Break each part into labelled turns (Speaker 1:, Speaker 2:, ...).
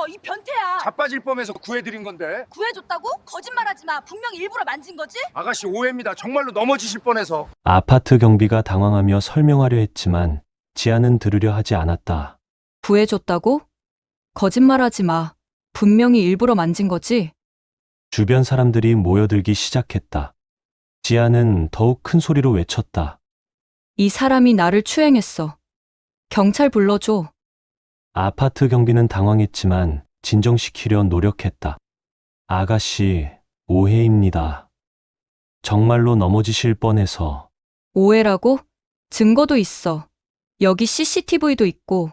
Speaker 1: 이 변태야.
Speaker 2: 자빠질 뻔해서 구해드린 건데.
Speaker 1: 구해줬다고? 거짓말하지 마. 분명히 일부러 만진 거지?
Speaker 2: 아가씨 오해입니다. 정말로 넘어지실 뻔해서.
Speaker 3: 아파트 경비가 당황하며 설명하려 했지만 지아는 들으려 하지 않았다.
Speaker 4: 구해줬다고? 거짓말하지 마. 분명히 일부러 만진 거지?
Speaker 3: 주변 사람들이 모여들기 시작했다. 지아는 더욱 큰 소리로 외쳤다.
Speaker 4: 이 사람이 나를 추행했어. 경찰 불러줘.
Speaker 3: 아파트 경비는 당황했지만 진정시키려 노력했다. 아가씨, 오해입니다. 정말로 넘어지실 뻔해서.
Speaker 4: 오해라고? 증거도 있어. 여기 CCTV도 있고.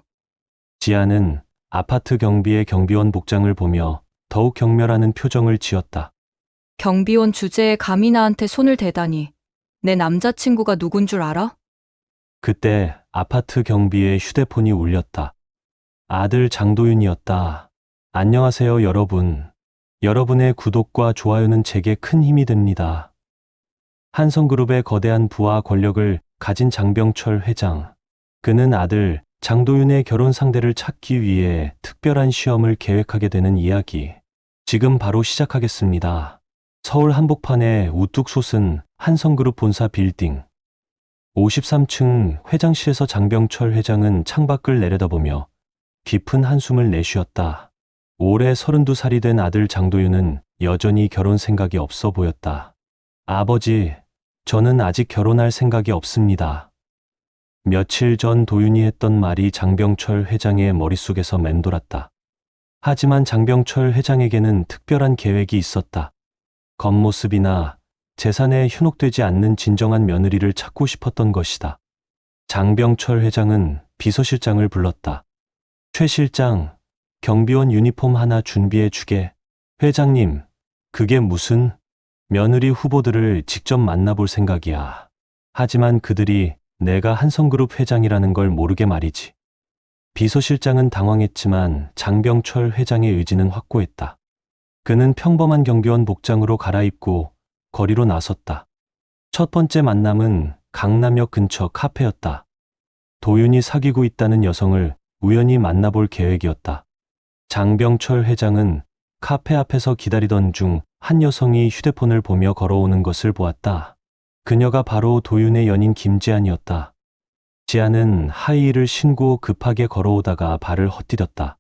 Speaker 3: 지아는 아파트 경비의 경비원 복장을 보며 더욱 경멸하는 표정을 지었다.
Speaker 4: 경비원 주제에 감히 나한테 손을 대다니. 내 남자친구가 누군 줄 알아?
Speaker 3: 그때 아파트 경비의 휴대폰이 울렸다. 아들 장도윤이었다. 안녕하세요, 여러분. 여러분의 구독과 좋아요는 제게 큰 힘이 됩니다. 한성그룹의 거대한 부와 권력을 가진 장병철 회장. 그는 아들 장도윤의 결혼 상대를 찾기 위해 특별한 시험을 계획하게 되는 이야기. 지금 바로 시작하겠습니다. 서울 한복판에 우뚝 솟은 한성그룹 본사 빌딩. 53층 회장실에서 장병철 회장은 창밖을 내려다보며 깊은 한숨을 내쉬었다. 올해 32살이 된 아들 장도윤은 여전히 결혼 생각이 없어 보였다. 아버지, 저는 아직 결혼할 생각이 없습니다. 며칠 전 도윤이 했던 말이 장병철 회장의 머릿속에서 맴돌았다. 하지만 장병철 회장에게는 특별한 계획이 있었다. 겉모습이나 재산에 현혹되지 않는 진정한 며느리를 찾고 싶었던 것이다. 장병철 회장은 비서실장을 불렀다. 최 실장, 경비원 유니폼 하나 준비해 주게. 회장님, 그게 무슨? 며느리 후보들을 직접 만나볼 생각이야. 하지만 그들이 내가 한성그룹 회장이라는 걸 모르게 말이지. 비서실장은 당황했지만 장병철 회장의 의지는 확고했다. 그는 평범한 경비원 복장으로 갈아입고 거리로 나섰다. 첫 번째 만남은 강남역 근처 카페였다. 도윤이 사귀고 있다는 여성을 우연히 만나볼 계획이었다. 장병철 회장은 카페 앞에서 기다리던 중 한 여성이 휴대폰을 보며 걸어오는 것을 보았다. 그녀가 바로 도윤의 연인 김지안이었다. 지안은 하이힐을 신고 급하게 걸어오다가 발을 헛디뎠다.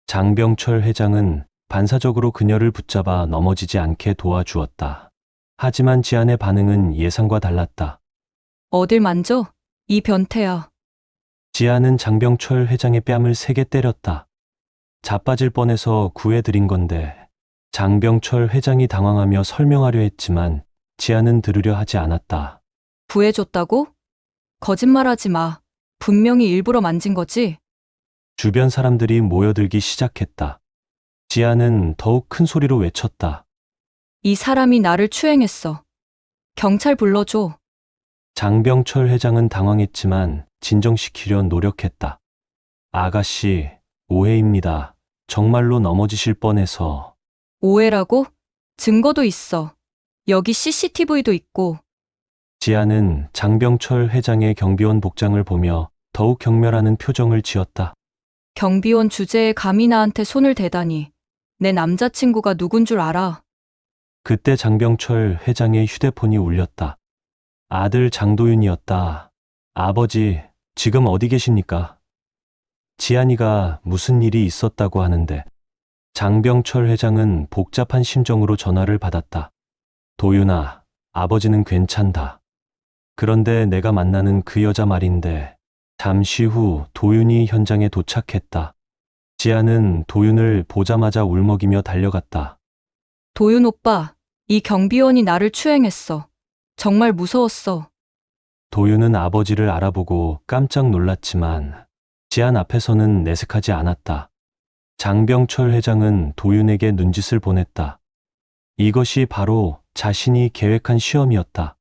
Speaker 3: 장병철 회장은 반사적으로 그녀를 붙잡아 넘어지지 않게 도와주었다. 하지만 지안의 반응은 예상과 달랐다.
Speaker 4: 어딜 만져? 이 변태야.
Speaker 3: 지안은 장병철 회장의 뺨을 세게 때렸다. 자빠질 뻔해서 구해드린 건데. 장병철 회장이 당황하며 설명하려 했지만 지안은 들으려 하지 않았다.
Speaker 4: 구해줬다고? 거짓말하지 마. 분명히 일부러 만진 거지?
Speaker 3: 주변 사람들이 모여들기 시작했다. 지안은 더욱 큰 소리로 외쳤다.
Speaker 4: 이 사람이 나를 추행했어. 경찰 불러줘.
Speaker 3: 장병철 회장은 당황했지만 진정시키려 노력했다. 아가씨, 오해입니다. 정말로 넘어지실 뻔해서.
Speaker 4: 오해라고? 증거도 있어. 여기 CCTV도 있고.
Speaker 3: 지아는 장병철 회장의 경비원 복장을 보며 더욱 경멸하는 표정을 지었다.
Speaker 4: 경비원 주제에 감히 나한테 손을 대다니. 내 남자친구가 누군 줄 알아?
Speaker 3: 그때 장병철 회장의 휴대폰이 울렸다. 아들 장도윤이었다. 아버지, 지금 어디 계십니까? 지안이가 무슨 일이 있었다고 하는데. 장병철 회장은 복잡한 심정으로 전화를 받았다. 도윤아, 아버지는 괜찮다. 그런데 내가 만나는 그 여자 말인데. 잠시 후 도윤이 현장에 도착했다. 지아는 도윤을 보자마자 울먹이며 달려갔다.
Speaker 4: 도윤 오빠, 이 경비원이 나를 추행했어. 정말 무서웠어.
Speaker 3: 도윤은 아버지를 알아보고 깜짝 놀랐지만 지안 앞에서는 내색하지 않았다. 장병철 회장은 도윤에게 눈짓을 보냈다. 이것이 바로 자신이 계획한 시험이었다.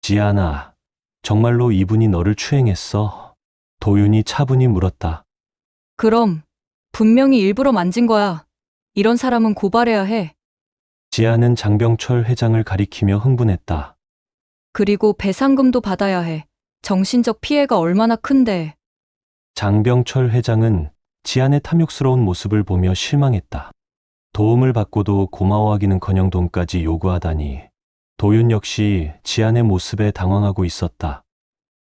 Speaker 3: 지안아, 정말로 이분이 너를 추행했어? 도윤이 차분히 물었다.
Speaker 4: 그럼 분명히 일부러 만진 거야. 이런 사람은 고발해야 해.
Speaker 3: 지안은 장병철 회장을 가리키며 흥분했다.
Speaker 4: 그리고 배상금도 받아야 해. 정신적 피해가 얼마나 큰데.
Speaker 3: 장병철 회장은 지안의 탐욕스러운 모습을 보며 실망했다. 도움을 받고도 고마워하기는커녕 돈까지 요구하다니. 도윤 역시 지안의 모습에 당황하고 있었다.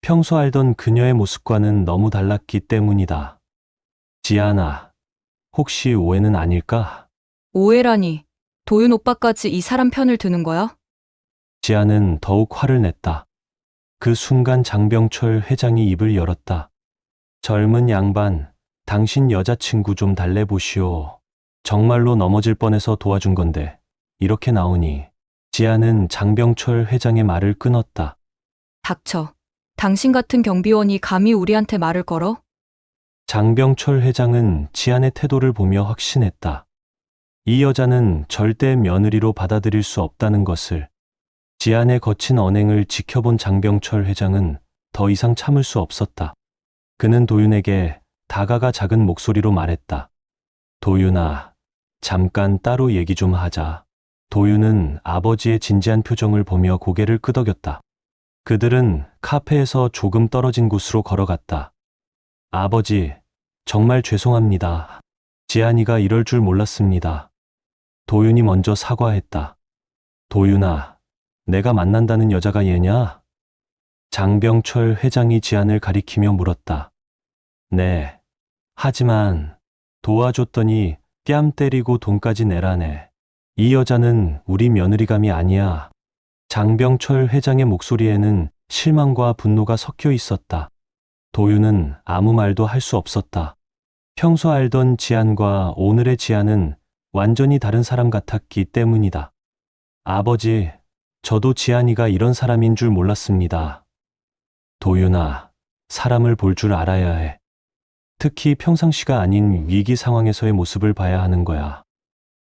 Speaker 3: 평소 알던 그녀의 모습과는 너무 달랐기 때문이다. 지안아, 혹시 오해는 아닐까?
Speaker 4: 오해라니. 도윤 오빠까지 이 사람 편을 드는 거야?
Speaker 3: 지안은 더욱 화를 냈다. 그 순간 장병철 회장이 입을 열었다. 젊은 양반, 당신 여자친구 좀 달래보시오. 정말로 넘어질 뻔해서 도와준 건데 이렇게 나오니. 지안은 장병철 회장의 말을 끊었다.
Speaker 4: 닥쳐. 당신 같은 경비원이 감히 우리한테 말을 걸어?
Speaker 3: 장병철 회장은 지안의 태도를 보며 확신했다. 이 여자는 절대 며느리로 받아들일 수 없다는 것을. 지안의 거친 언행을 지켜본 장병철 회장은 더 이상 참을 수 없었다. 그는 도윤에게 다가가 작은 목소리로 말했다. 도윤아, 잠깐 따로 얘기 좀 하자. 도윤은 아버지의 진지한 표정을 보며 고개를 끄덕였다. 그들은 카페에서 조금 떨어진 곳으로 걸어갔다. 아버지, 정말 죄송합니다. 지안이가 이럴 줄 몰랐습니다. 도윤이 먼저 사과했다. 도윤아, 내가 만난다는 여자가 얘냐? 장병철 회장이 지안을 가리키며 물었다. 네. 하지만 도와줬더니 뺨 때리고 돈까지 내라네. 이 여자는 우리 며느리감이 아니야. 장병철 회장의 목소리에는 실망과 분노가 섞여 있었다. 도윤은 아무 말도 할 수 없었다. 평소 알던 지안과 오늘의 지안은 완전히 다른 사람 같았기 때문이다. 아버지, 저도 지안이가 이런 사람인 줄 몰랐습니다. 도윤아, 사람을 볼 줄 알아야 해. 특히 평상시가 아닌 위기 상황에서의 모습을 봐야 하는 거야.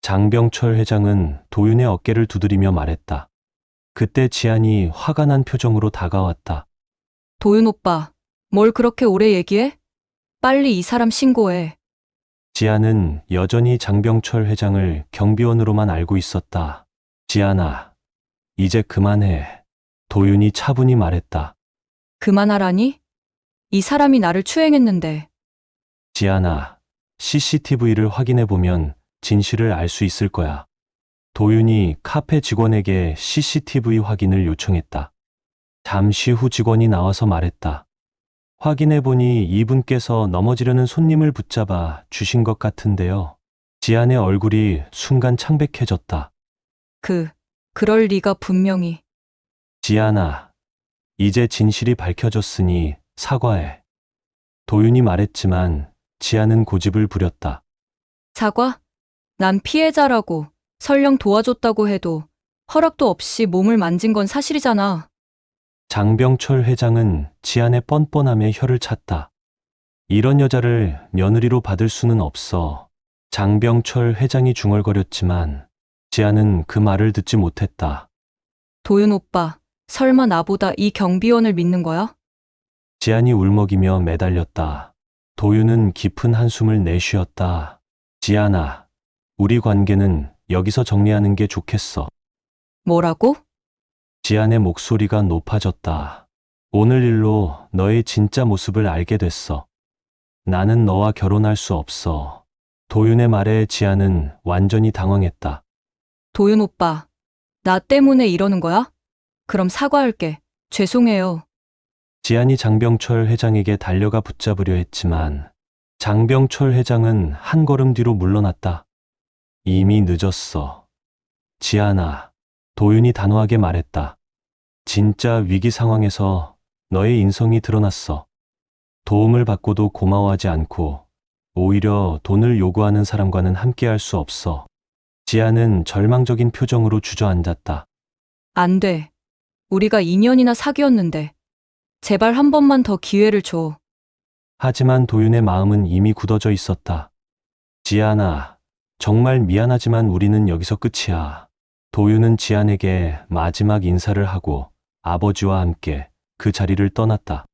Speaker 3: 장병철 회장은 도윤의 어깨를 두드리며 말했다. 그때 지안이 화가 난 표정으로 다가왔다.
Speaker 4: 도윤 오빠, 뭘 그렇게 오래 얘기해? 빨리 이 사람 신고해.
Speaker 3: 지안은 여전히 장병철 회장을 경비원으로만 알고 있었다. 지안아, 이제 그만해. 도윤이 차분히 말했다.
Speaker 4: 그만하라니? 이 사람이 나를 추행했는데.
Speaker 3: 지안아, CCTV를 확인해보면 진실을 알 수 있을 거야. 도윤이 카페 직원에게 CCTV 확인을 요청했다. 잠시 후 직원이 나와서 말했다. 확인해보니 이분께서 넘어지려는 손님을 붙잡아 주신 것 같은데요. 지안의 얼굴이 순간 창백해졌다.
Speaker 4: 그럴 리가 분명히.
Speaker 3: 지안아, 이제 진실이 밝혀졌으니 사과해. 도윤이 말했지만 지안은 고집을 부렸다.
Speaker 4: 사과? 난 피해자라고. 설령 도와줬다고 해도 허락도 없이 몸을 만진 건 사실이잖아.
Speaker 3: 장병철 회장은 지안의 뻔뻔함에 혀를 찼다. 이런 여자를 며느리로 받을 수는 없어. 장병철 회장이 중얼거렸지만 지안은 그 말을 듣지 못했다.
Speaker 4: 도윤 오빠, 설마 나보다 이 경비원을 믿는 거야?
Speaker 3: 지안이 울먹이며 매달렸다. 도윤은 깊은 한숨을 내쉬었다. 지안아, 우리 관계는 여기서 정리하는 게 좋겠어.
Speaker 4: 뭐라고?
Speaker 3: 지안의 목소리가 높아졌다. 오늘 일로 너의 진짜 모습을 알게 됐어. 나는 너와 결혼할 수 없어. 도윤의 말에 지안은 완전히 당황했다.
Speaker 4: 도윤 오빠, 나 때문에 이러는 거야? 그럼 사과할게. 죄송해요.
Speaker 3: 지안이 장병철 회장에게 달려가 붙잡으려 했지만 장병철 회장은 한 걸음 뒤로 물러났다. 이미 늦었어. 지안아, 도윤이 단호하게 말했다. 진짜 위기 상황에서 너의 인성이 드러났어. 도움을 받고도 고마워하지 않고 오히려 돈을 요구하는 사람과는 함께할 수 없어. 지안은 절망적인 표정으로 주저앉았다.
Speaker 4: 안 돼. 우리가 2년이나 사귀었는데. 제발 한 번만 더 기회를 줘.
Speaker 3: 하지만 도윤의 마음은 이미 굳어져 있었다. 지안아, 정말 미안하지만 우리는 여기서 끝이야. 도윤은 지안에게 마지막 인사를 하고 아버지와 함께 그 자리를 떠났다.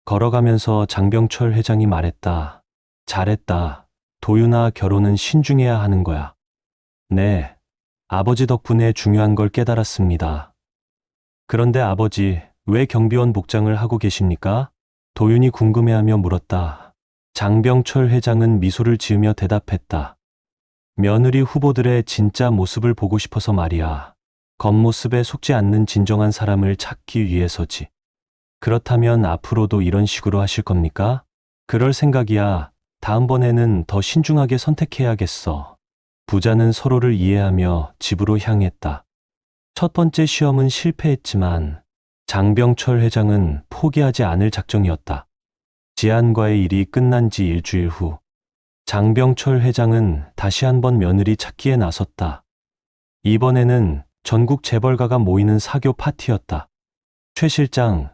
Speaker 3: 걸어가면서 장병철 회장이 말했다. 잘했다. 도윤아, 결혼은 신중해야 하는 거야. 네, 아버지 덕분에 중요한 걸 깨달았습니다. 그런데 아버지, 왜 경비원 복장을 하고 계십니까? 도윤이 궁금해하며 물었다. 장병철 회장은 미소를 지으며 대답했다. 며느리 후보들의 진짜 모습을 보고 싶어서 말이야. 겉모습에 속지 않는 진정한 사람을 찾기 위해서지. 그렇다면 앞으로도 이런 식으로 하실 겁니까? 그럴 생각이야. 다음번에는 더 신중하게 선택해야겠어. 부자는 서로를 이해하며 집으로 향했다. 첫 번째 시험은 실패했지만 장병철 회장은 포기하지 않을 작정이었다. 지안과의 일이 끝난 지 일주일 후, 장병철 회장은 다시 한번 며느리 찾기에 나섰다. 이번에는 전국 재벌가가 모이는 사교 파티였다. 최 실장,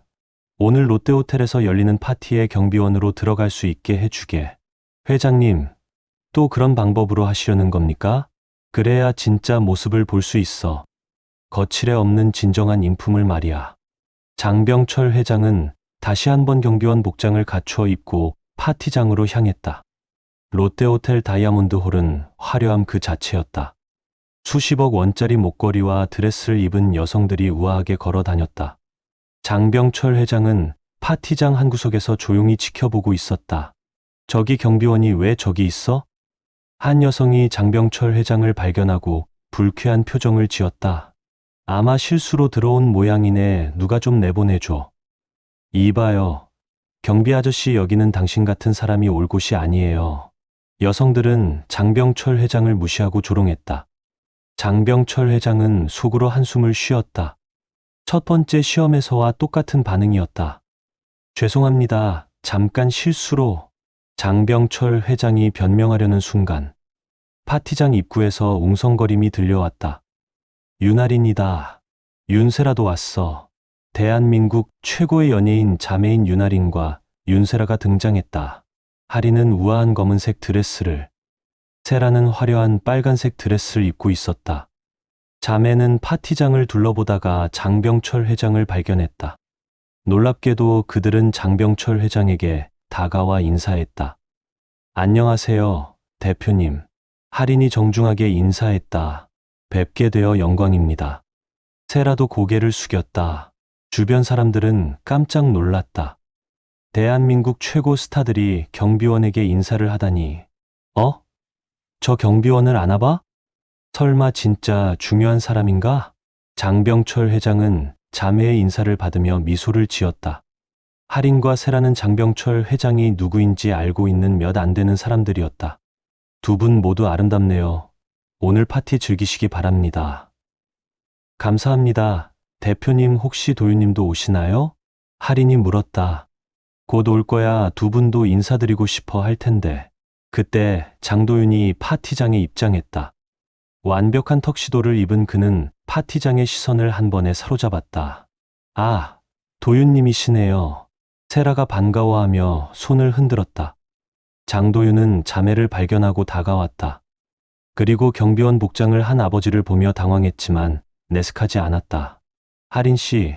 Speaker 3: 오늘 롯데호텔에서 열리는 파티에 경비원으로 들어갈 수 있게 해주게. 회장님, 또 그런 방법으로 하시려는 겁니까? 그래야 진짜 모습을 볼 수 있어. 거칠에 없는 진정한 인품을 말이야. 장병철 회장은 다시 한번 경비원 복장을 갖추어 입고 파티장으로 향했다. 롯데호텔 다이아몬드 홀은 화려함 그 자체였다. 수십억 원짜리 목걸이와 드레스를 입은 여성들이 우아하게 걸어 다녔다. 장병철 회장은 파티장 한 구석에서 조용히 지켜보고 있었다. 저기 경비원이 왜 저기 있어? 한 여성이 장병철 회장을 발견하고 불쾌한 표정을 지었다. 아마 실수로 들어온 모양이네. 누가 좀 내보내줘. 이봐요. 경비 아저씨, 여기는 당신 같은 사람이 올 곳이 아니에요. 여성들은 장병철 회장을 무시하고 조롱했다. 장병철 회장은 속으로 한숨을 쉬었다. 첫 번째 시험에서와 똑같은 반응이었다. 죄송합니다. 잠깐 실수로. 장병철 회장이 변명하려는 순간 파티장 입구에서 웅성거림이 들려왔다. 윤아린이다. 윤세라도 왔어. 대한민국 최고의 연예인 자매인 윤아린과 윤세라가 등장했다. 하린은 우아한 검은색 드레스를, 세라는 화려한 빨간색 드레스를 입고 있었다. 자매는 파티장을 둘러보다가 장병철 회장을 발견했다. 놀랍게도 그들은 장병철 회장에게 다가와 인사했다. 안녕하세요, 대표님. 하린이 정중하게 인사했다. 뵙게 되어 영광입니다. 세라도 고개를 숙였다. 주변 사람들은 깜짝 놀랐다. 대한민국 최고 스타들이 경비원에게 인사를 하다니. 저 경비원을 아나 봐? 설마 진짜 중요한 사람인가? 장병철 회장은 자매의 인사를 받으며 미소를 지었다. 하린과 세라는 장병철 회장이 누구인지 알고 있는 몇 안 되는 사람들이었다. 두 분 모두 아름답네요. 오늘 파티 즐기시기 바랍니다. 감사합니다. 대표님, 혹시 도윤님도 오시나요? 하린이 물었다. 곧 올 거야. 두 분도 인사드리고 싶어 할 텐데. 그때 장도윤이 파티장에 입장했다. 완벽한 턱시도를 입은 그는 파티장의 시선을 한 번에 사로잡았다. 아, 도윤님이시네요. 세라가 반가워하며 손을 흔들었다. 장도윤은 자매를 발견하고 다가왔다. 그리고 경비원 복장을 한 아버지를 보며 당황했지만 내색하지 않았다. 하린 씨,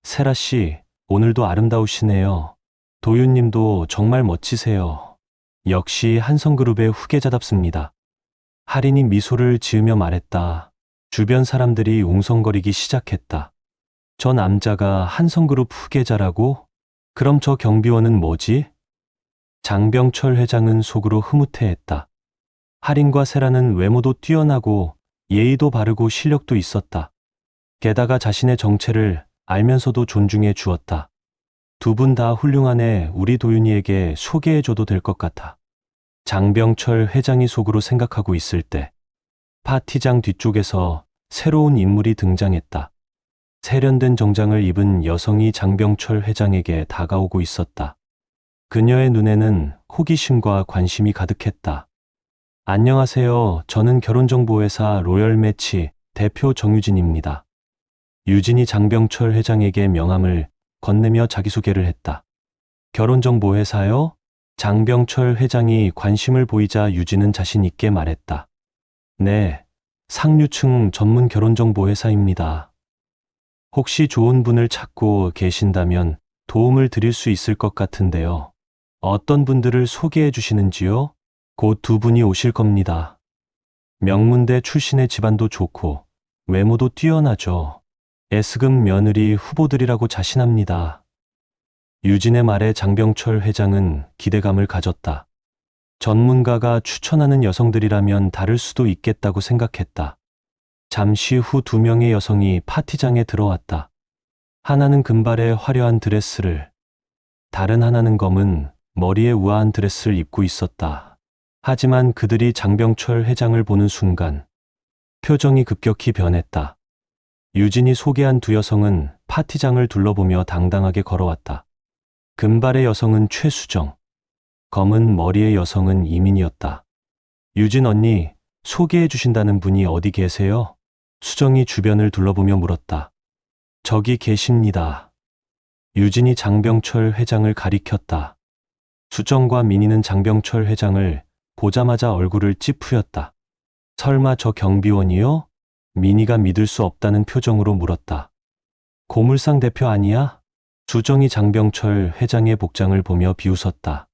Speaker 3: 세라 씨, 오늘도 아름다우시네요. 도윤님도 정말 멋지세요. 역시 한성그룹의 후계자답습니다. 하린이 미소를 지으며 말했다. 주변 사람들이 웅성거리기 시작했다. 저 남자가 한성그룹 후계자라고? 그럼 저 경비원은 뭐지? 장병철 회장은 속으로 흐뭇해했다. 하린과 세라는 외모도 뛰어나고 예의도 바르고 실력도 있었다. 게다가 자신의 정체를 알면서도 존중해 주었다. 두 분 다 훌륭하네. 우리 도윤이에게 소개해줘도 될 것 같아. 장병철 회장이 속으로 생각하고 있을 때 파티장 뒤쪽에서 새로운 인물이 등장했다. 세련된 정장을 입은 여성이 장병철 회장에게 다가오고 있었다. 그녀의 눈에는 호기심과 관심이 가득했다. 안녕하세요. 저는 결혼정보회사 로열매치 대표 정유진입니다. 유진이 장병철 회장에게 명함을 건네며 자기소개를 했다. 결혼정보회사요? 장병철 회장이 관심을 보이자 유진은 자신 있게 말했다. 네, 상류층 전문 결혼정보회사입니다. 혹시 좋은 분을 찾고 계신다면 도움을 드릴 수 있을 것 같은데요. 어떤 분들을 소개해 주시는지요? 곧 두 분이 오실 겁니다. 명문대 출신의 집안도 좋고 외모도 뛰어나죠. S급 며느리 후보들이라고 자신합니다. 유진의 말에 장병철 회장은 기대감을 가졌다. 전문가가 추천하는 여성들이라면 다를 수도 있겠다고 생각했다. 잠시 후 두 명의 여성이 파티장에 들어왔다. 하나는 금발의 화려한 드레스를, 다른 하나는 검은 머리에 우아한 드레스를 입고 있었다. 하지만 그들이 장병철 회장을 보는 순간 표정이 급격히 변했다. 유진이 소개한 두 여성은 파티장을 둘러보며 당당하게 걸어왔다. 금발의 여성은 최수정, 검은 머리의 여성은 이민이었다. 유진 언니, 소개해 주신다는 분이 어디 계세요? 수정이 주변을 둘러보며 물었다. 저기 계십니다. 유진이 장병철 회장을 가리켰다. 수정과 민희는 장병철 회장을 보자마자 얼굴을 찌푸렸다. 설마 저 경비원이요? 민희가 믿을 수 없다는 표정으로 물었다. 고물상 대표 아니야? 수정이 장병철 회장의 복장을 보며 비웃었다.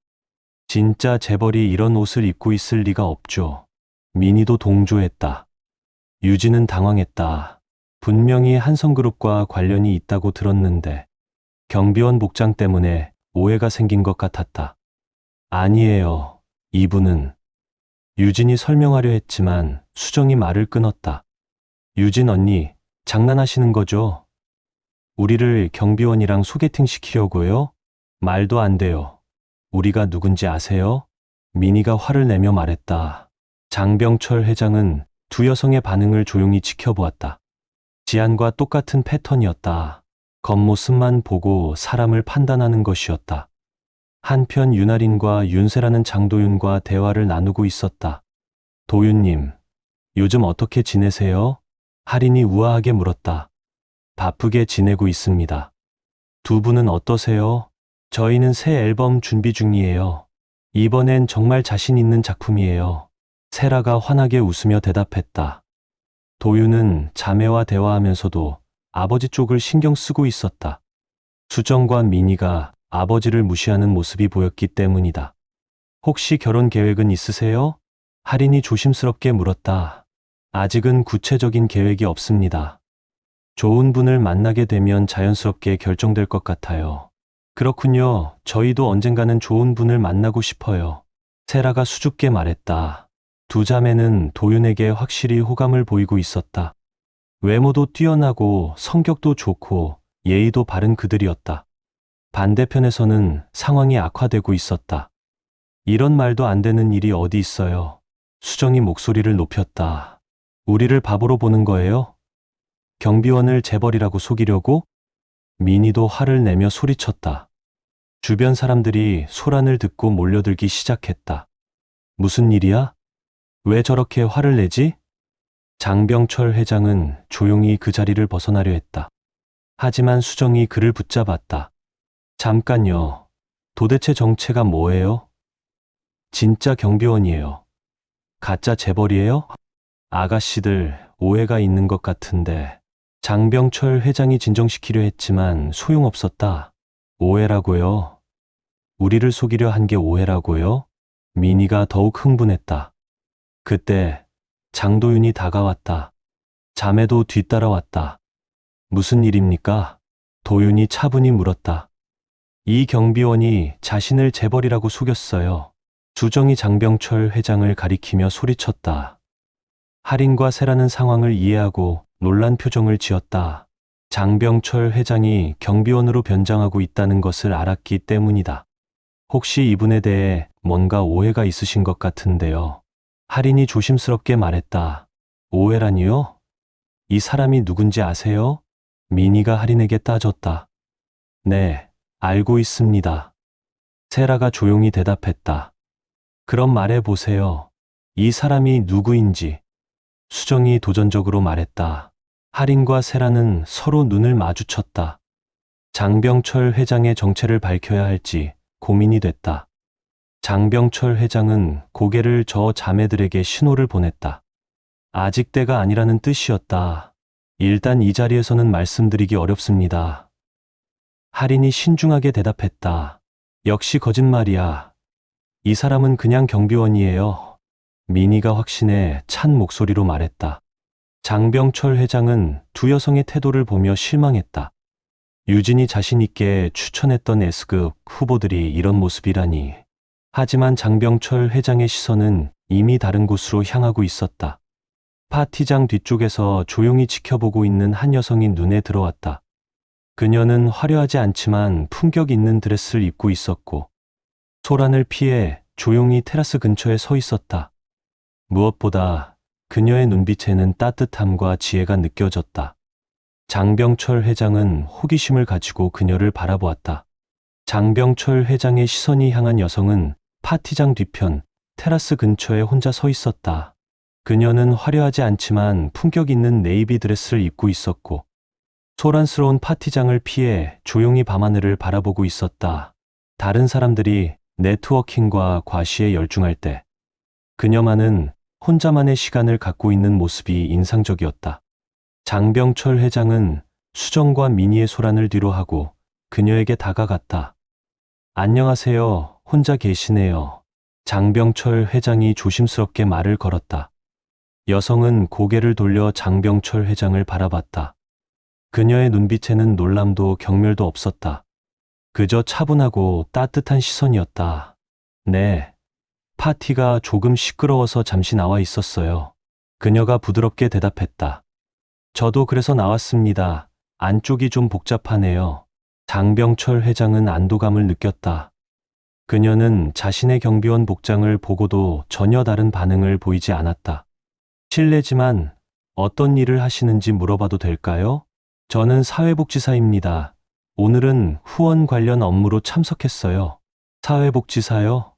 Speaker 3: 진짜 재벌이 이런 옷을 입고 있을 리가 없죠. 민희도 동조했다. 유진은 당황했다. 분명히 한성그룹과 관련이 있다고 들었는데 경비원 복장 때문에 오해가 생긴 것 같았다. 아니에요. 이분은. 유진이 설명하려 했지만 수정이 말을 끊었다. 유진 언니, 장난하시는 거죠? 우리를 경비원이랑 소개팅 시키려고요? 말도 안 돼요. 우리가 누군지 아세요? 민희가 화를 내며 말했다. 장병철 회장은 두 여성의 반응을 조용히 지켜보았다. 지안과 똑같은 패턴이었다. 겉모습만 보고 사람을 판단하는 것이었다. 한편 윤아린과 윤세라는 장도윤과 대화를 나누고 있었다. 도윤님, 요즘 어떻게 지내세요? 할인이 우아하게 물었다. 바쁘게 지내고 있습니다. 두 분은 어떠세요? 저희는 새 앨범 준비 중이에요. 이번엔 정말 자신 있는 작품이에요. 세라가 환하게 웃으며 대답했다. 도윤은 자매와 대화하면서도 아버지 쪽을 신경 쓰고 있었다. 수정과 민희가 아버지를 무시하는 모습이 보였기 때문이다. 혹시 결혼 계획은 있으세요? 할인이 조심스럽게 물었다. 아직은 구체적인 계획이 없습니다. 좋은 분을 만나게 되면 자연스럽게 결정될 것 같아요. 그렇군요. 저희도 언젠가는 좋은 분을 만나고 싶어요. 세라가 수줍게 말했다. 두 자매는 도윤에게 확실히 호감을 보이고 있었다. 외모도 뛰어나고 성격도 좋고 예의도 바른 그들이었다. 반대편에서는 상황이 악화되고 있었다. 이런 말도 안 되는 일이 어디 있어요. 수정이 목소리를 높였다. 우리를 바보로 보는 거예요? 경비원을 재벌이라고 속이려고? 민희도 화를 내며 소리쳤다. 주변 사람들이 소란을 듣고 몰려들기 시작했다. 무슨 일이야? 왜 저렇게 화를 내지? 장병철 회장은 조용히 그 자리를 벗어나려 했다. 하지만 수정이 그를 붙잡았다. 잠깐요. 도대체 정체가 뭐예요? 진짜 경비원이에요. 가짜 재벌이에요? 아가씨들 오해가 있는 것 같은데. 장병철 회장이 진정시키려 했지만 소용없었다. 오해라고요? 우리를 속이려 한 게 오해라고요? 민희가 더욱 흥분했다. 그때 장도윤이 다가왔다. 자매도 뒤따라왔다. 무슨 일입니까? 도윤이 차분히 물었다. 이 경비원이 자신을 재벌이라고 속였어요. 수정이 장병철 회장을 가리키며 소리쳤다. 할인과 세라는 상황을 이해하고 놀란 표정을 지었다. 장병철 회장이 경비원으로 변장하고 있다는 것을 알았기 때문이다. 혹시 이분에 대해 뭔가 오해가 있으신 것 같은데요. 할인이 조심스럽게 말했다. 오해라니요? 이 사람이 누군지 아세요? 민희가 할인에게 따졌다. 네, 알고 있습니다. 세라가 조용히 대답했다. 그럼 말해보세요. 이 사람이 누구인지. 수정이 도전적으로 말했다. 할인과 세라는 서로 눈을 마주쳤다. 장병철 회장의 정체를 밝혀야 할지 고민이 됐다. 장병철 회장은 고개를 저 자매들에게 신호를 보냈다. 아직 때가 아니라는 뜻이었다. 일단 이 자리에서는 말씀드리기 어렵습니다. 할인이 신중하게 대답했다. 역시 거짓말이야. 이 사람은 그냥 경비원이에요. 민희가 확신에 찬 목소리로 말했다. 장병철 회장은 두 여성의 태도를 보며 실망했다. 유진이 자신 있게 추천했던 S급 후보들이 이런 모습이라니. 하지만 장병철 회장의 시선은 이미 다른 곳으로 향하고 있었다. 파티장 뒤쪽에서 조용히 지켜보고 있는 한 여성이 눈에 들어왔다. 그녀는 화려하지 않지만 품격 있는 드레스를 입고 있었고 소란을 피해 조용히 테라스 근처에 서 있었다. 무엇보다 그녀의 눈빛에는 따뜻함과 지혜가 느껴졌다. 장병철 회장은 호기심을 가지고 그녀를 바라보았다. 장병철 회장의 시선이 향한 여성은 파티장 뒤편 테라스 근처에 혼자 서 있었다. 그녀는 화려하지 않지만 품격 있는 네이비 드레스를 입고 있었고 소란스러운 파티장을 피해 조용히 밤하늘을 바라보고 있었다. 다른 사람들이 네트워킹과 과시에 열중할 때 그녀만은 혼자만의 시간을 갖고 있는 모습이 인상적이었다. 장병철 회장은 수정과 미니의 소란을 뒤로하고 그녀에게 다가갔다. 안녕하세요. 혼자 계시네요. 장병철 회장이 조심스럽게 말을 걸었다. 여성은 고개를 돌려 장병철 회장을 바라봤다. 그녀의 눈빛에는 놀람도 경멸도 없었다. 그저 차분하고 따뜻한 시선이었다. 네, 파티가 조금 시끄러워서 잠시 나와 있었어요. 그녀가 부드럽게 대답했다. 저도 그래서 나왔습니다. 안쪽이 좀 복잡하네요. 장병철 회장은 안도감을 느꼈다. 그녀는 자신의 경비원 복장을 보고도 전혀 다른 반응을 보이지 않았다. 실례지만 어떤 일을 하시는지 물어봐도 될까요? 저는 사회복지사입니다. 오늘은 후원 관련 업무로 참석했어요. 사회복지사요?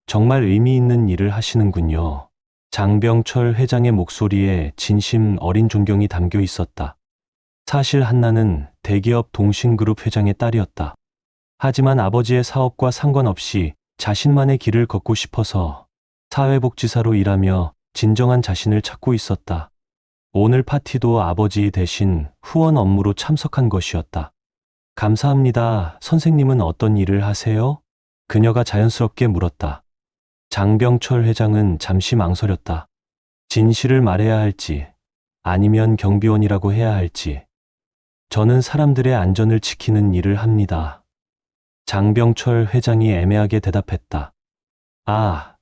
Speaker 3: 정말 의미 있는 일을 하시는군요. 장병철 회장의 목소리에 진심 어린 존경이 담겨 있었다. 사실 한나는 대기업 동신그룹 회장의 딸이었다. 하지만 아버지의 사업과 상관없이 자신만의 길을 걷고 싶어서 사회복지사로 일하며 진정한 자신을 찾고 있었다. 오늘 파티도 아버지 대신 후원 업무로 참석한 것이었다. 감사합니다. 선생님은 어떤 일을 하세요? 그녀가 자연스럽게 물었다. 장병철 회장은 잠시 망설였다. 진실을 말해야 할지, 아니면 경비원이라고 해야 할지. 저는 사람들의 안전을 지키는 일을 합니다. 장병철 회장이 애매하게 대답했다. 아,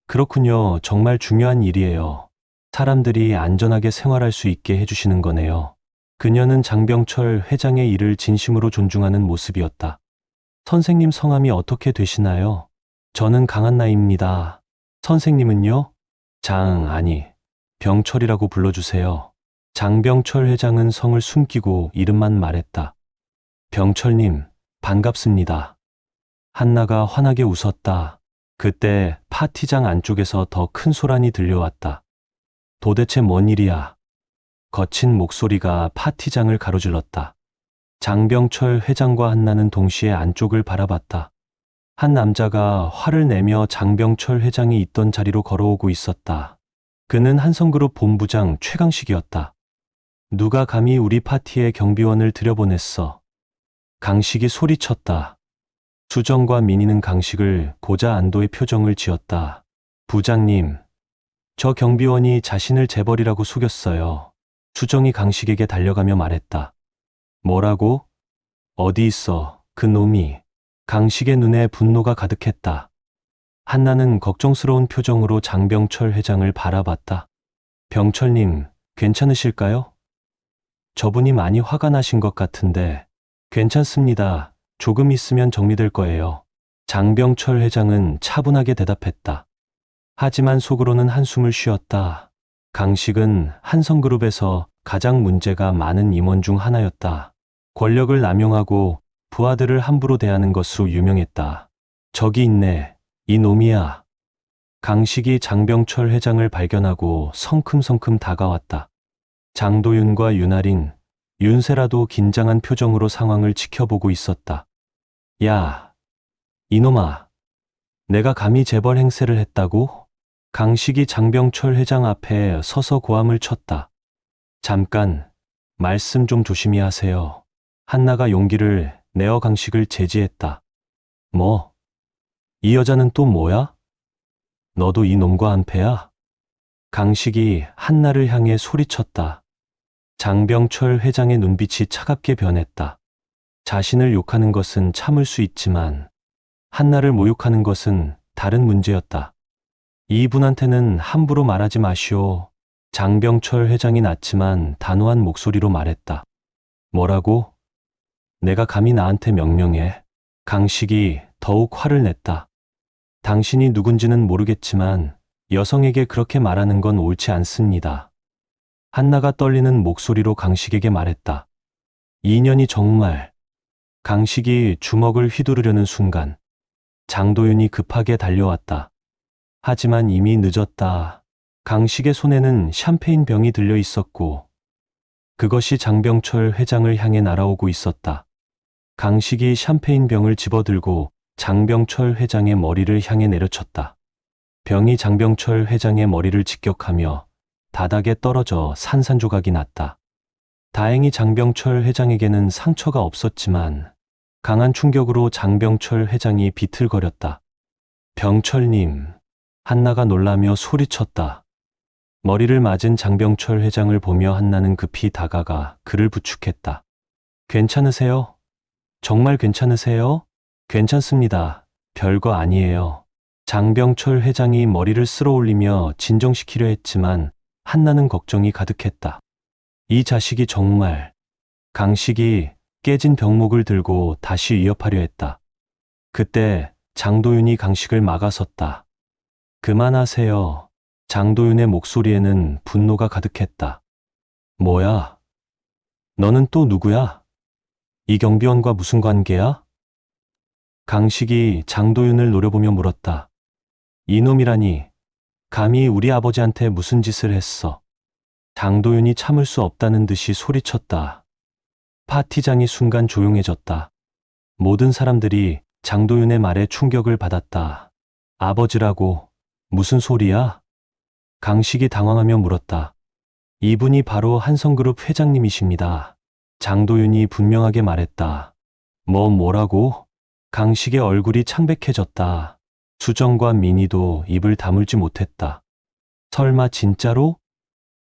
Speaker 3: 그렇군요. 정말 중요한 일이에요. 사람들이 안전하게 생활할 수 있게 해주시는 거네요. 그녀는 장병철 회장의 일을 진심으로 존중하는 모습이었다. 선생님 성함이 어떻게 되시나요? 저는 강한나입니다. 선생님은요? 아니, 병철이라고 불러주세요. 장병철 회장은 성을 숨기고 이름만 말했다. 병철님, 반갑습니다. 한나가 환하게 웃었다. 그때 파티장 안쪽에서 더 큰 소란이 들려왔다. 도대체 뭔 일이야? 거친 목소리가 파티장을 가로질렀다. 장병철 회장과 한나는 동시에 안쪽을 바라봤다. 한 남자가 화를 내며 장병철 회장이 있던 자리로 걸어오고 있었다. 그는 한성그룹 본부장 최강식이었다. 누가 감히 우리 파티에 경비원을 들여보냈어. 강식이 소리쳤다. 수정과 민희는 강식을 보자 안도의 표정을 지었다. 부장님, 저 경비원이 자신을 재벌이라고 속였어요. 수정이 강식에게 달려가며 말했다. 뭐라고? 어디 있어, 그 놈이. 강식의 눈에 분노가 가득했다. 한나는 걱정스러운 표정으로 장병철 회장을 바라봤다. 병철님, 괜찮으실까요? 저분이 많이 화가 나신 것 같은데. 괜찮습니다. 조금 있으면 정리될 거예요. 장병철 회장은 차분하게 대답했다. 하지만 속으로는 한숨을 쉬었다. 강식은 한성그룹에서 가장 문제가 많은 임원 중 하나였다. 권력을 남용하고 부하들을 함부로 대하는 것으로 유명했다. 저기 있네. 이 놈이야. 강식이 장병철 회장을 발견하고 성큼성큼 다가왔다. 장도윤과 윤아린, 윤세라도 긴장한 표정으로 상황을 지켜보고 있었다. 야, 이놈아. 내가 감히 재벌 행세를 했다고? 강식이 장병철 회장 앞에 서서 고함을 쳤다. 잠깐, 말씀 좀 조심히 하세요. 한나가 용기를 내어 강식을 제지했다. 뭐? 이 여자는 또 뭐야? 너도 이 놈과 한패야? 강식이 한나를 향해 소리쳤다. 장병철 회장의 눈빛이 차갑게 변했다. 자신을 욕하는 것은 참을 수 있지만 한나를 모욕하는 것은 다른 문제였다. 이분한테는 함부로 말하지 마시오. 장병철 회장이 낮지만 단호한 목소리로 말했다. 뭐라고? 내가 감히 나한테 명령해? 강식이 더욱 화를 냈다. 당신이 누군지는 모르겠지만 여성에게 그렇게 말하는 건 옳지 않습니다. 한나가 떨리는 목소리로 강식에게 말했다. 인연이 정말. 강식이 주먹을 휘두르려는 순간 장도윤이 급하게 달려왔다. 하지만 이미 늦었다. 강식의 손에는 샴페인 병이 들려 있었고 그것이 장병철 회장을 향해 날아오고 있었다. 강식이 샴페인 병을 집어들고 장병철 회장의 머리를 향해 내려쳤다. 병이 장병철 회장의 머리를 직격하며 바닥에 떨어져 산산조각이 났다. 다행히 장병철 회장에게는 상처가 없었지만 강한 충격으로 장병철 회장이 비틀거렸다. 병철님, 한나가 놀라며 소리쳤다. 머리를 맞은 장병철 회장을 보며 한나는 급히 다가가 그를 부축했다. 괜찮으세요? 정말 괜찮으세요? 괜찮습니다. 별거 아니에요. 장병철 회장이 머리를 쓸어올리며 진정시키려 했지만 한나는 걱정이 가득했다. 이 자식이 정말. 강식이 깨진 병목을 들고 다시 위협하려 했다. 그때 장도윤이 강식을 막아섰다. 그만하세요. 장도윤의 목소리에는 분노가 가득했다. 뭐야? 너는 또 누구야? 이 경비원과 무슨 관계야? 강식이 장도윤을 노려보며 물었다. 이놈이라니, 감히 우리 아버지한테 무슨 짓을 했어? 장도윤이 참을 수 없다는 듯이 소리쳤다. 파티장이 순간 조용해졌다. 모든 사람들이 장도윤의 말에 충격을 받았다. 아버지라고? 무슨 소리야? 강식이 당황하며 물었다. 이분이 바로 한성그룹 회장님이십니다. 장도윤이 분명하게 말했다. 뭐라고? 강식의 얼굴이 창백해졌다. 수정과 민희도 입을 다물지 못했다. 설마 진짜로?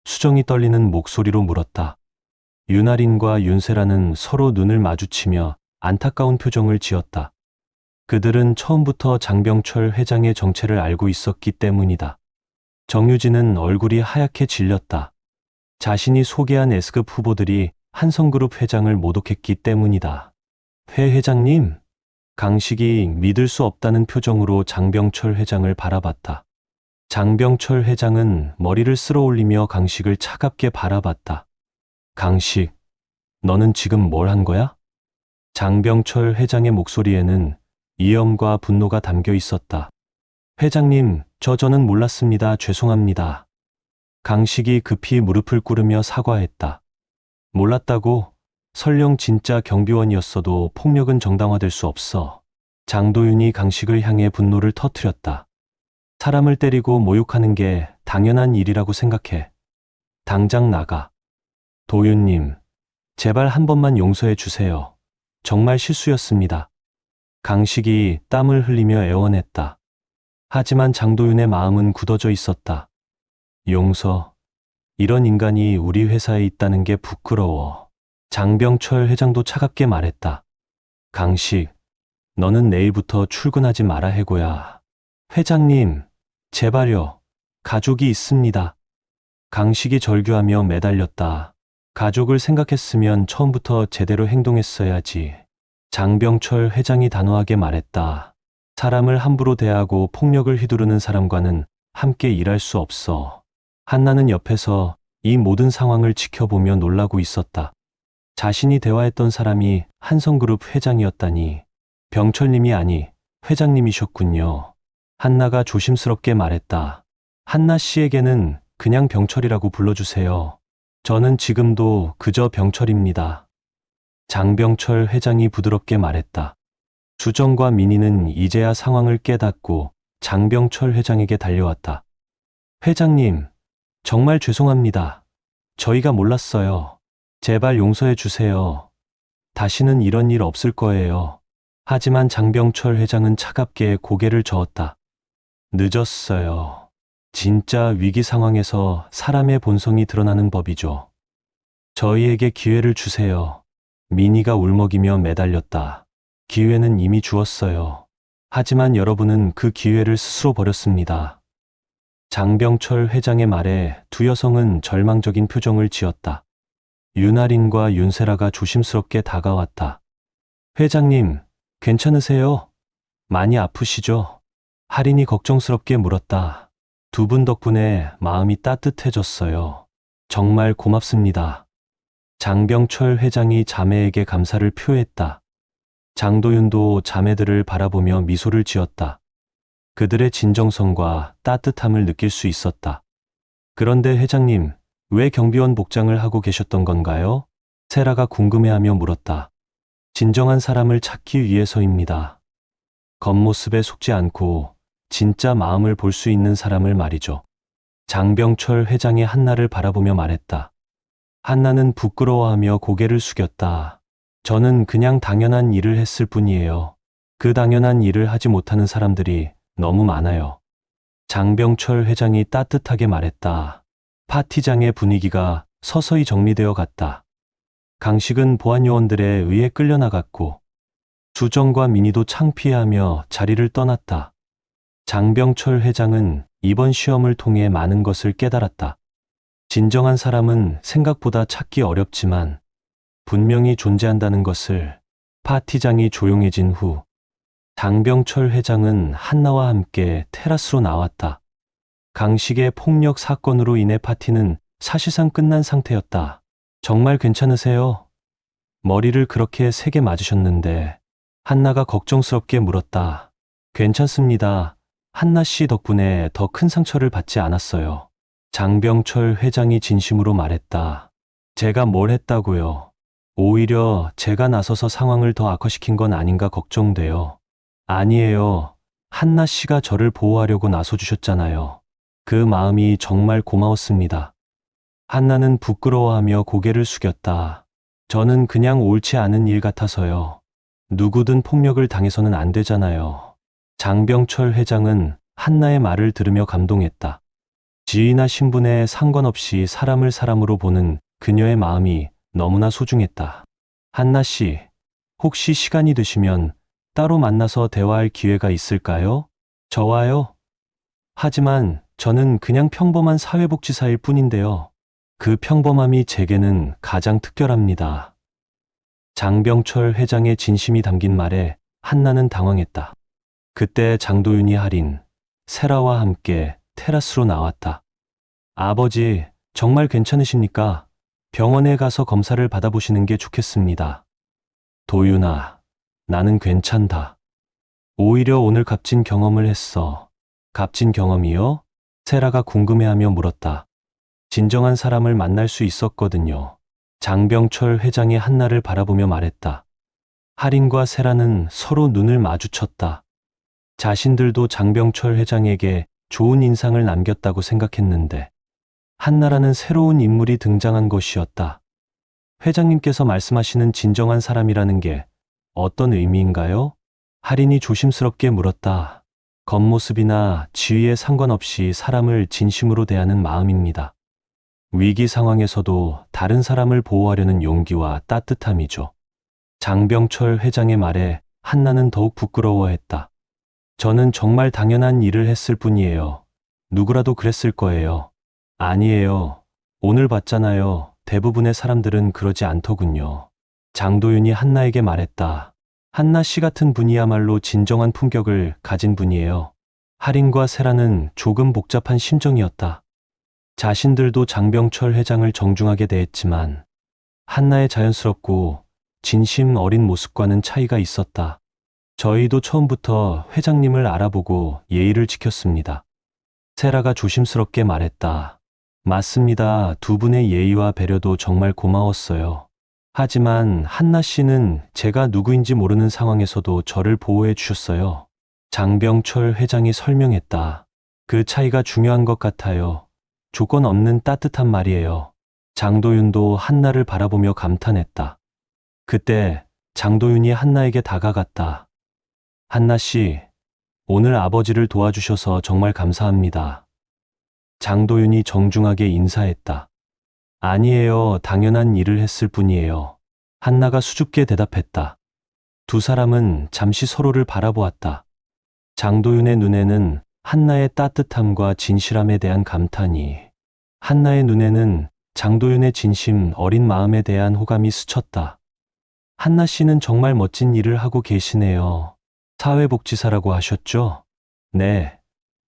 Speaker 3: 수정이 떨리는 목소리로 물었다. 윤아린과 윤세라는 서로 눈을 마주치며 안타까운 표정을 지었다. 그들은 처음부터 장병철 회장의 정체를 알고 있었기 때문이다. 정유진은 얼굴이 하얗게 질렸다. 자신이 소개한 S급 후보들이 한성그룹 회장을 모독했기 때문이다. 회 회장님? 강식이 믿을 수 없다는 표정으로 장병철 회장을 바라봤다. 장병철 회장은 머리를 쓸어올리며 강식을 차갑게 바라봤다. 강식, 너는 지금 뭘 한 거야? 장병철 회장의 목소리에는 위험과 분노가 담겨 있었다. 회장님, 저는 몰랐습니다. 죄송합니다. 강식이 급히 무릎을 꿇으며 사과했다. 몰랐다고? 설령 진짜 경비원이었어도 폭력은 정당화될 수 없어. 장도윤이 강식을 향해 분노를 터뜨렸다. 사람을 때리고 모욕하는 게 당연한 일이라고 생각해. 당장 나가. 도윤님, 제발 한 번만 용서해 주세요. 정말 실수였습니다. 강식이 땀을 흘리며 애원했다. 하지만 장도윤의 마음은 굳어져 있었다. 용서. 이런 인간이 우리 회사에 있다는 게 부끄러워. 장병철 회장도 차갑게 말했다. 강식, 너는 내일부터 출근하지 마라 해고야. 회장님, 제발요. 가족이 있습니다. 강식이 절규하며 매달렸다. 가족을 생각했으면 처음부터 제대로 행동했어야지. 장병철 회장이 단호하게 말했다. 사람을 함부로 대하고 폭력을 휘두르는 사람과는 함께 일할 수 없어. 한나는 옆에서 이 모든 상황을 지켜보며 놀라고 있었다. 자신이 대화했던 사람이 한성그룹 회장이었다니. 병철님이 아니 회장님이셨군요. 한나가 조심스럽게 말했다. 한나 씨에게는 그냥 병철이라고 불러주세요. 저는 지금도 그저 병철입니다. 장병철 회장이 부드럽게 말했다. 수정과 민희는 이제야 상황을 깨닫고 장병철 회장에게 달려왔다. 회장님, 정말 죄송합니다. 저희가 몰랐어요. 제발 용서해 주세요. 다시는 이런 일 없을 거예요. 하지만 장병철 회장은 차갑게 고개를 저었다. 늦었어요. 진짜 위기 상황에서 사람의 본성이 드러나는 법이죠. 저희에게 기회를 주세요. 미니가 울먹이며 매달렸다. 기회는 이미 주었어요. 하지만 여러분은 그 기회를 스스로 버렸습니다. 장병철 회장의 말에 두 여성은 절망적인 표정을 지었다. 윤아린과 윤세라가 조심스럽게 다가왔다. 회장님, 괜찮으세요? 많이 아프시죠? 할인이 걱정스럽게 물었다. 두 분 덕분에 마음이 따뜻해졌어요. 정말 고맙습니다. 장병철 회장이 자매에게 감사를 표했다. 장도윤도 자매들을 바라보며 미소를 지었다. 그들의 진정성과 따뜻함을 느낄 수 있었다. 그런데 회장님, 왜 경비원 복장을 하고 계셨던 건가요? 세라가 궁금해하며 물었다. 진정한 사람을 찾기 위해서입니다. 겉모습에 속지 않고 진짜 마음을 볼 수 있는 사람을 말이죠. 장병철 회장이 한나를 바라보며 말했다. 한나는 부끄러워하며 고개를 숙였다. 저는 그냥 당연한 일을 했을 뿐이에요. 그 당연한 일을 하지 못하는 사람들이 너무 많아요. 장병철 회장이 따뜻하게 말했다. 파티장의 분위기가 서서히 정리되어 갔다. 강식은 보안요원들에 의해 끌려나갔고 수정과 민희도 창피해하며 자리를 떠났다. 장병철 회장은 이번 시험을 통해 많은 것을 깨달았다. 진정한 사람은 생각보다 찾기 어렵지만 분명히 존재한다는 것을. 파티장이 조용해진 후 장병철 회장은 한나와 함께 테라스로 나왔다. 강식의 폭력 사건으로 인해 파티는 사실상 끝난 상태였다. 정말 괜찮으세요? 머리를 그렇게 세게 맞으셨는데. 한나가 걱정스럽게 물었다. 괜찮습니다. 한나 씨 덕분에 더 큰 상처를 받지 않았어요. 장병철 회장이 진심으로 말했다. 제가 뭘 했다고요? 오히려 제가 나서서 상황을 더 악화시킨 건 아닌가 걱정돼요. 아니에요. 한나 씨가 저를 보호하려고 나서주셨잖아요. 그 마음이 정말 고마웠습니다. 한나는 부끄러워하며 고개를 숙였다. 저는 그냥 옳지 않은 일 같아서요. 누구든 폭력을 당해서는 안 되잖아요. 장병철 회장은 한나의 말을 들으며 감동했다. 지위나 신분에 상관없이 사람을 사람으로 보는 그녀의 마음이 너무나 소중했다. 한나 씨, 혹시 시간이 되시면 따로 만나서 대화할 기회가 있을까요? 저와요? 하지만 저는 그냥 평범한 사회복지사일 뿐인데요. 그 평범함이 제게는 가장 특별합니다. 장병철 회장의 진심이 담긴 말에 한나는 당황했다. 그때 장도윤이 할인, 세라와 함께 테라스로 나왔다. 아버지, 정말 괜찮으십니까? 병원에 가서 검사를 받아보시는 게 좋겠습니다. 도윤아, 나는 괜찮다. 오히려 오늘 값진 경험을 했어. 값진 경험이요? 세라가 궁금해하며 물었다. 진정한 사람을 만날 수 있었거든요. 장병철 회장이 한나를 바라보며 말했다. 할인과 세라는 서로 눈을 마주쳤다. 자신들도 장병철 회장에게 좋은 인상을 남겼다고 생각했는데 한나라는 새로운 인물이 등장한 것이었다. 회장님께서 말씀하시는 진정한 사람이라는 게 어떤 의미인가요? 할인이 조심스럽게 물었다. 겉모습이나 지위에 상관없이 사람을 진심으로 대하는 마음입니다. 위기 상황에서도 다른 사람을 보호하려는 용기와 따뜻함이죠. 장병철 회장의 말에 한나는 더욱 부끄러워했다. 저는 정말 당연한 일을 했을 뿐이에요. 누구라도 그랬을 거예요. 아니에요. 오늘 봤잖아요. 대부분의 사람들은 그러지 않더군요. 장도윤이 한나에게 말했다. 한나 씨 같은 분이야말로 진정한 품격을 가진 분이에요. 할인과 세라는 조금 복잡한 심정이었다. 자신들도 장병철 회장을 정중하게 대했지만 한나의 자연스럽고 진심 어린 모습과는 차이가 있었다. 저희도 처음부터 회장님을 알아보고 예의를 지켰습니다. 세라가 조심스럽게 말했다. 맞습니다. 두 분의 예의와 배려도 정말 고마웠어요. 하지만 한나 씨는 제가 누구인지 모르는 상황에서도 저를 보호해 주셨어요. 장병철 회장이 설명했다. 그 차이가 중요한 것 같아요. 조건 없는 따뜻한 말이에요. 장도윤도 한나를 바라보며 감탄했다. 그때 장도윤이 한나에게 다가갔다. 한나 씨, 오늘 아버지를 도와주셔서 정말 감사합니다. 장도윤이 정중하게 인사했다. 아니에요. 당연한 일을 했을 뿐이에요. 한나가 수줍게 대답했다. 두 사람은 잠시 서로를 바라보았다. 장도윤의 눈에는 한나의 따뜻함과 진실함에 대한 감탄이, 한나의 눈에는 장도윤의 진심 어린 마음에 대한 호감이 스쳤다. 한나 씨는 정말 멋진 일을 하고 계시네요. 사회복지사라고 하셨죠? 네.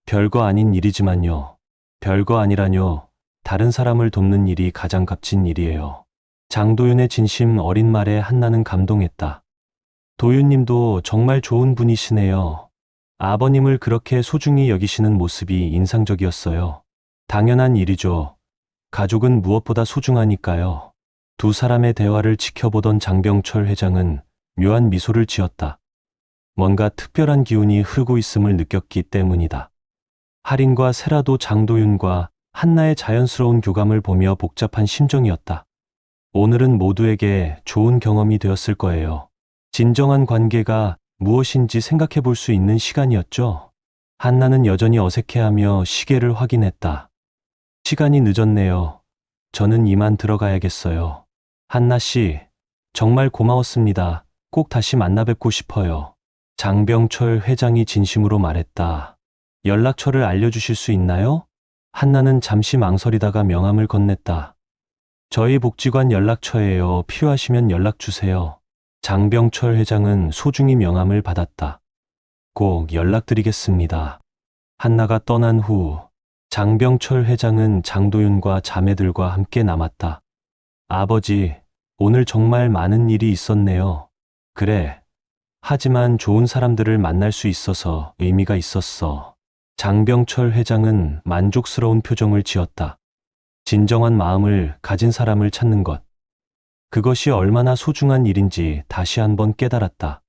Speaker 3: 별거 아닌 일이지만요. 별거 아니라뇨. 다른 사람을 돕는 일이 가장 값진 일이에요. 장도윤의 진심 어린 말에 한나는 감동했다. 도윤님도 정말 좋은 분이시네요. 아버님을 그렇게 소중히 여기시는 모습이 인상적이었어요. 당연한 일이죠. 가족은 무엇보다 소중하니까요. 두 사람의 대화를 지켜보던 장병철 회장은 묘한 미소를 지었다. 뭔가 특별한 기운이 흐르고 있음을 느꼈기 때문이다. 할인과 세라도 장도윤과 한나의 자연스러운 교감을 보며 복잡한 심정이었다. 오늘은 모두에게 좋은 경험이 되었을 거예요. 진정한 관계가 무엇인지 생각해 볼 수 있는 시간이었죠. 한나는 여전히 어색해하며 시계를 확인했다. 시간이 늦었네요. 저는 이만 들어가야겠어요. 한나 씨, 정말 고마웠습니다. 꼭 다시 만나 뵙고 싶어요. 장병철 회장이 진심으로 말했다. 연락처를 알려주실 수 있나요? 한나는 잠시 망설이다가 명함을 건넸다. 저희 복지관 연락처예요. 필요하시면 연락 주세요. 장병철 회장은 소중히 명함을 받았다. 꼭 연락드리겠습니다. 한나가 떠난 후 장병철 회장은 장도윤과 자매들과 함께 남았다. 아버지, 오늘 정말 많은 일이 있었네요. 그래. 하지만 좋은 사람들을 만날 수 있어서 의미가 있었어. 장병철 회장은 만족스러운 표정을 지었다. 진정한 마음을 가진 사람을 찾는 것. 그것이 얼마나 소중한 일인지 다시 한번 깨달았다.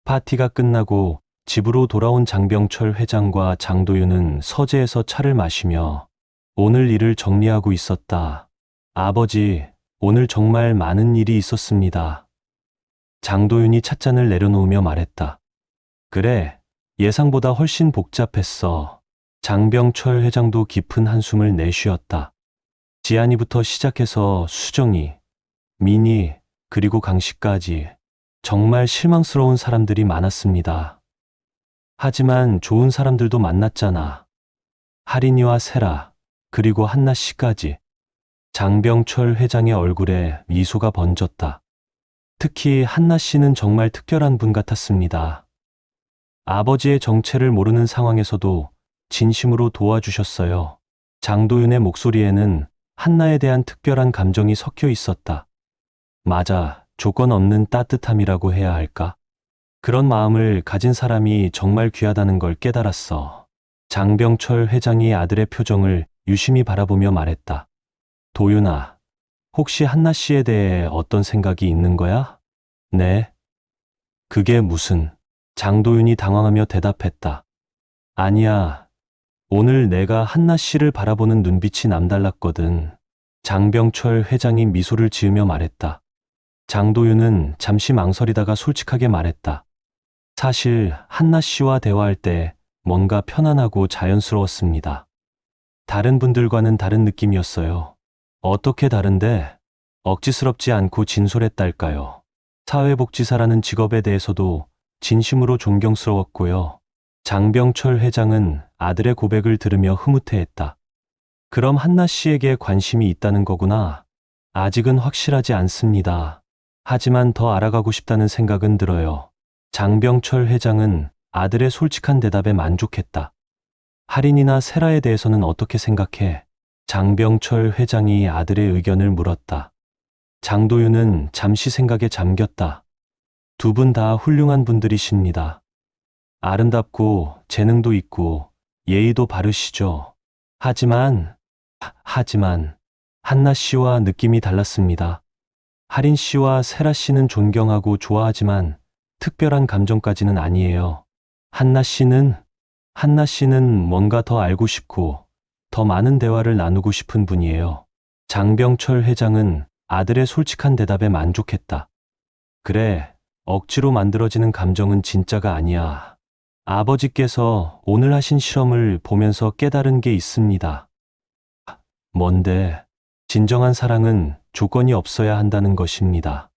Speaker 3: 파티가 끝나고 집으로 돌아온 장병철 회장과 장도윤은 서재에서 차를 마시며 오늘 일을 정리하고 있었다. 아버지, 오늘 정말 많은 일이 있었습니다. 장도윤이 찻잔을 내려놓으며 말했다. 그래, 예상보다 훨씬 복잡했어. 장병철 회장도 깊은 한숨을 내쉬었다. 지안이부터 시작해서 수정이, 민희, 그리고 강씨까지 정말 실망스러운 사람들이 많았습니다. 하지만 좋은 사람들도 만났잖아. 할인이와 세라, 그리고 한나 씨까지. 장병철 회장의 얼굴에 미소가 번졌다. 특히 한나 씨는 정말 특별한 분 같았습니다. 아버지의 정체를 모르는 상황에서도 진심으로 도와주셨어요. 장도윤의 목소리에는 한나에 대한 특별한 감정이 섞여 있었다. 맞아, 조건 없는 따뜻함이라고 해야 할까? 그런 마음을 가진 사람이 정말 귀하다는 걸 깨달았어. 장병철 회장이 아들의 표정을 유심히 바라보며 말했다. 도윤아, 혹시 한나 씨에 대해 어떤 생각이 있는 거야? 네. 그게 무슨? 장도윤이 당황하며 대답했다. 아니야. 오늘 내가 한나 씨를 바라보는 눈빛이 남달랐거든. 장병철 회장이 미소를 지으며 말했다. 장도윤은 잠시 망설이다가 솔직하게 말했다. 사실 한나 씨와 대화할 때 뭔가 편안하고 자연스러웠습니다. 다른 분들과는 다른 느낌이었어요. 어떻게 다른데? 억지스럽지 않고 진솔했달까요? 사회복지사라는 직업에 대해서도 진심으로 존경스러웠고요. 장병철 회장은 아들의 고백을 들으며 흐뭇해했다. 그럼 한나 씨에게 관심이 있다는 거구나. 아직은 확실하지 않습니다. 하지만 더 알아가고 싶다는 생각은 들어요. 장병철 회장은 아들의 솔직한 대답에 만족했다. 할인이나 세라에 대해서는 어떻게 생각해? 장병철 회장이 아들의 의견을 물었다. 장도윤은 잠시 생각에 잠겼다. 두 분 다 훌륭한 분들이십니다. 아름답고 재능도 있고 예의도 바르시죠. 하지만 한나 씨와 느낌이 달랐습니다. 할인 씨와 세라 씨는 존경하고 좋아하지만 특별한 감정까지는 아니에요. 한나 씨는 뭔가 더 알고 싶고 더 많은 대화를 나누고 싶은 분이에요. 장병철 회장은 아들의 솔직한 대답에 만족했다. 그래, 억지로 만들어지는 감정은 진짜가 아니야. 아버지께서 오늘 하신 실험을 보면서 깨달은 게 있습니다. 뭔데? 진정한 사랑은 조건이 없어야 한다는 것입니다.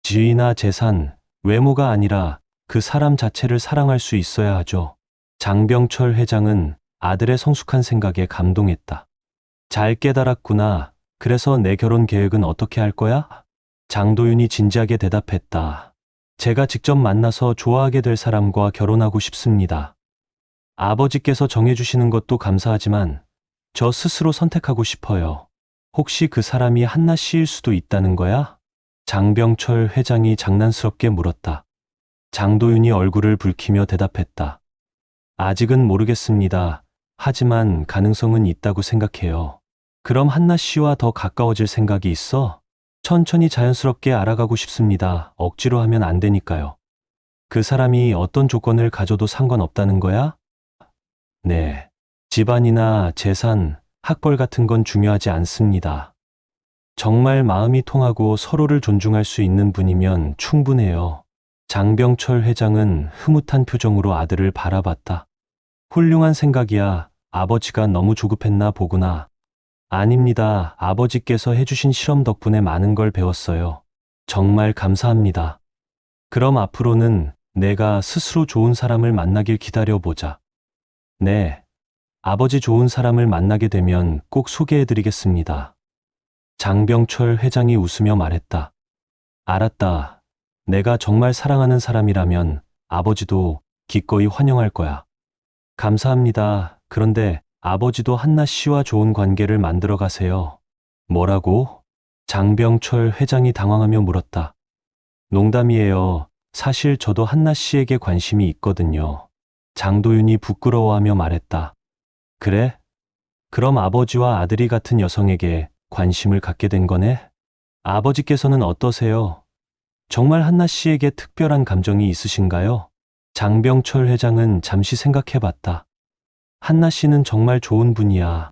Speaker 3: 지위나 재산, 외모가 아니라 그 사람 자체를 사랑할 수 있어야 하죠. 장병철 회장은 아들의 성숙한 생각에 감동했다. 잘 깨달았구나. 그래서 내 결혼 계획은 어떻게 할 거야? 장도윤이 진지하게 대답했다. 제가 직접 만나서 좋아하게 될 사람과 결혼하고 싶습니다. 아버지께서 정해주시는 것도 감사하지만 저 스스로 선택하고 싶어요. 혹시 그 사람이 한나 씨일 수도 있다는 거야? 장병철 회장이 장난스럽게 물었다. 장도윤이 얼굴을 붉히며 대답했다. 아직은 모르겠습니다. 하지만 가능성은 있다고 생각해요. 그럼 한나 씨와 더 가까워질 생각이 있어? 천천히 자연스럽게 알아가고 싶습니다. 억지로 하면 안 되니까요. 그 사람이 어떤 조건을 가져도 상관없다는 거야? 네. 집안이나 재산, 학벌 같은 건 중요하지 않습니다. 정말 마음이 통하고 서로를 존중할 수 있는 분이면 충분해요. 장병철 회장은 흐뭇한 표정으로 아들을 바라봤다. 훌륭한 생각이야. 아버지가 너무 조급했나 보구나. 아닙니다. 아버지께서 해주신 실험 덕분에 많은 걸 배웠어요. 정말 감사합니다. 그럼 앞으로는 내가 스스로 좋은 사람을 만나길 기다려보자. 네. 아버지 좋은 사람을 만나게 되면 꼭 소개해드리겠습니다. 장병철 회장이 웃으며 말했다. 알았다. 내가 정말 사랑하는 사람이라면 아버지도 기꺼이 환영할 거야. 감사합니다. 그런데 아버지도 한나 씨와 좋은 관계를 만들어 가세요. 뭐라고? 장병철 회장이 당황하며 물었다. 농담이에요. 사실 저도 한나 씨에게 관심이 있거든요. 장도윤이 부끄러워하며 말했다. 그래? 그럼 아버지와 아들이 같은 여성에게 관심을 갖게 된 거네? 아버지께서는 어떠세요? 정말 한나 씨에게 특별한 감정이 있으신가요? 장병철 회장은 잠시 생각해 봤다. 한나 씨는 정말 좋은 분이야.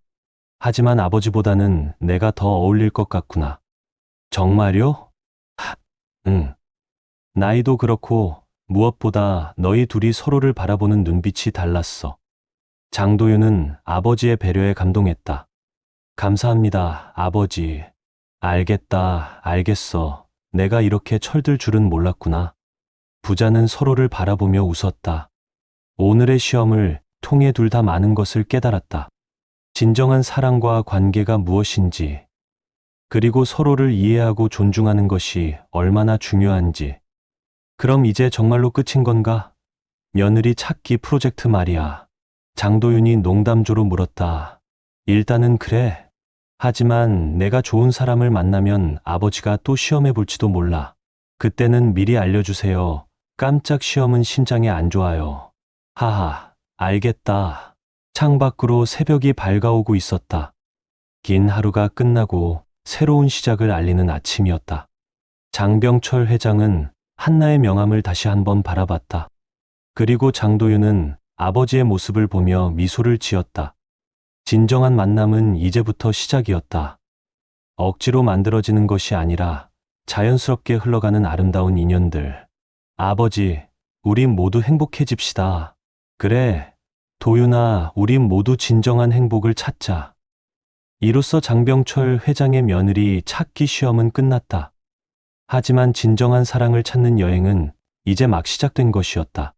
Speaker 3: 하지만 아버지보다는 내가 더 어울릴 것 같구나. 정말요? 응. 나이도 그렇고 무엇보다 너희 둘이 서로를 바라보는 눈빛이 달랐어. 장도윤은 아버지의 배려에 감동했다. 감사합니다, 아버지. 알겠다, 알겠어. 내가 이렇게 철들 줄은 몰랐구나. 부자는 서로를 바라보며 웃었다. 오늘의 시험을 통해 둘 다 많은 것을 깨달았다. 진정한 사랑과 관계가 무엇인지, 그리고 서로를 이해하고 존중하는 것이 얼마나 중요한지. 그럼 이제 정말로 끝인 건가? 며느리 찾기 프로젝트 말이야. 장도윤이 농담조로 물었다. 일단은 그래. 하지만 내가 좋은 사람을 만나면 아버지가 또 시험해 볼지도 몰라. 그때는 미리 알려주세요. 깜짝 시험은 심장에 안 좋아요. 하하, 알겠다. 창밖으로 새벽이 밝아오고 있었다. 긴 하루가 끝나고 새로운 시작을 알리는 아침이었다. 장병철 회장은 한나의 명함을 다시 한번 바라봤다. 그리고 장도윤은 아버지의 모습을 보며 미소를 지었다. 진정한 만남은 이제부터 시작이었다. 억지로 만들어지는 것이 아니라 자연스럽게 흘러가는 아름다운 인연들. 아버지, 우리 모두 행복해집시다. 그래, 도윤아, 우리 모두 진정한 행복을 찾자. 이로써 장병철 회장의 며느리 찾기 시험은 끝났다. 하지만 진정한 사랑을 찾는 여행은 이제 막 시작된 것이었다.